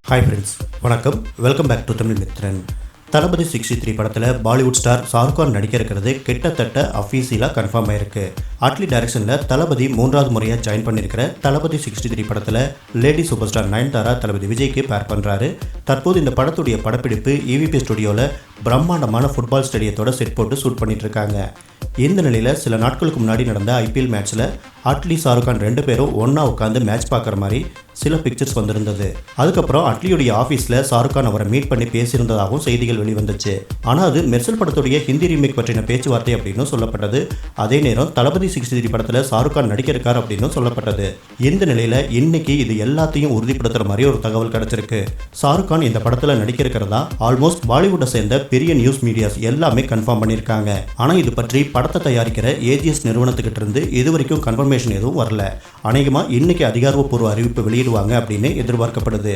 Hi friends, வணக்கம். Welcome back to Tamil Mithran. Thalapathy 63 படத்தில் Bollywood star Shahrukh Khan நடிக்க இருக்கிறது கிட்டத்தட்ட அஃபீஷியலாக கன்ஃபார்ம் ஆயிருக்கு. அட்லி டைரக்ஷனில் தளபதி 3வது முறையாக ஜாயின் பண்ணியிருக்கிற தளபதி 63 படத்தில் லேடி சூப்பர் ஸ்டார் நயன்தாரா தளபதி விஜய்க்கு பேர் பண்ணுறாரு. தற்போது இந்த படத்துடைய படப்பிடிப்பு EVP ஸ்டுடியோவில் பிரம்மாண்டமான ஃபுட்பால் ஸ்டேடியத்தோட செட் போட்டு ஷூட் பண்ணிட்டு இருக்காங்க. இந்த நிலையில் சில நாட்களுக்கு முன்னாடி நடந்த IPL மேட்ச்சில் அட்லி ஷாருக் கான் 2 பேரும் ஒன்றா உட்காந்து மேட்ச் பார்க்குற மாதிரி சில பிக்சர்ஸ் வந்திருந்தது. அதுக்கப்புறம் அட்லியுடைய ஆஃபீஸில் ஷாருக் கான் அவரை மீட் பண்ணி பேசியிருந்ததாகவும் செய்திகள் வெளிவந்துச்சு. ஆனால் அது மெர்சல் படத்துடைய ஹிந்தி ரீமேக் பற்றின பேச்சுவார்த்தை அப்படின்னு சொல்லப்பட்டது. அதே நேரம் தளபதி 63 படத்தில் ஷாருக் கான் நடிக்க இருக்கார் அப்படின்னு சொல்லப்பட்டது. இந்த நிலையில் இன்னைக்கு இது எல்லாத்தையும் உறுதிப்படுத்துகிற மாதிரி ஒரு தகவல் கிடைச்சிருக்கு. ஷாருக் கான் இந்த படத்தில் நடிக்க இருக்கிறதா ஆல்மோஸ்ட் பாலிவுட்டை சேர்ந்த பெரிய நியூஸ் மீடியாஸ் எல்லாமே கன்ஃபார்ம் பண்ணியிருக்காங்க. ஆனால் இது பற்றி படத்தை தயாரிக்கிற AGS நிறுவனத்துக்கிட்ட இருந்து இதுவரைக்கும் கன்ஃபர்மேஷன் எதுவும் வரல. அநேகமாக இன்னைக்கு அதிகாரப்பூர்வ அறிவிப்பு வெளியிடுவாங்க அப்படின்னு எதிர்பார்க்கப்படுது.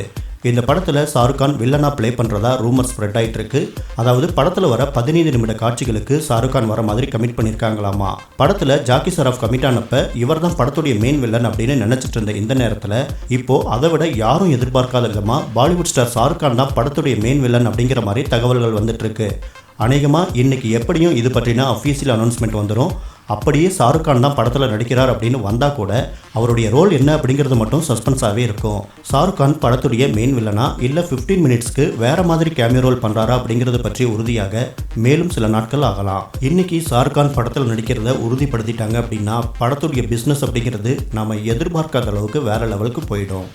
இந்த படத்தில் ஷாருக் கான் வில்லனா ப்ளே பண்ணுறதா ரூமர் ஸ்ப்ரெட் ஆகிட்டு இருக்கு. அதாவது படத்தில் வர 15 நிமிட காட்சிகளுக்கு ஷாருக் கான் வர மாதிரி கமிட் பண்ணியிருக்காங்களாமா. படத்தில் ஜாக்கி ஷராஃப் கமிட் ஆனப்ப இவர் தான் படத்துடைய மெயின் வில்லன் அப்படின்னு நினைச்சிட்டு இருந்த இந்த நேரத்தில் இப்போ அதை விட யாரும் எதிர்பார்க்காத விதமாக பாலிவுட் ஸ்டார் ஷாருக் கான் தான் படத்துடைய மெயின் வில்லன் அப்படிங்கிற மாதிரி தகவல்கள் வந்துட்டு இருக்கு. அநேகமாக இன்னைக்கு எப்படியும் இது பற்றின அஃபீஷியல் அனௌன்ஸ்மெண்ட் வந்துடும். அப்படியே ஷாருக் கான் தான் படத்தில் நடிக்கிறார் அப்படின்னு வந்தால் கூட அவருடைய ரோல் என்ன அப்படிங்கிறது மட்டும் சஸ்பென்ஸாகவே இருக்கும். ஷாருக் கான் படத்துடைய மெயின் வில்லனா இல்லை 15 மினிட்ஸ்க்கு வேறு மாதிரி கேமியோ ரோல் பண்ணுறாரா அப்படிங்கிறத பற்றி உறுதியாக மேலும் சில நாட்கள் ஆகலாம். இன்னைக்கு ஷாருக் கான் படத்தில் நடிக்கிறத உறுதிப்படுத்திட்டாங்க அப்படின்னா படத்துடைய பிஸ்னஸ் அப்படிங்கிறது நாம் எதிர்பார்க்காத அளவுக்கு வேறு லெவலுக்கு போயிடும்.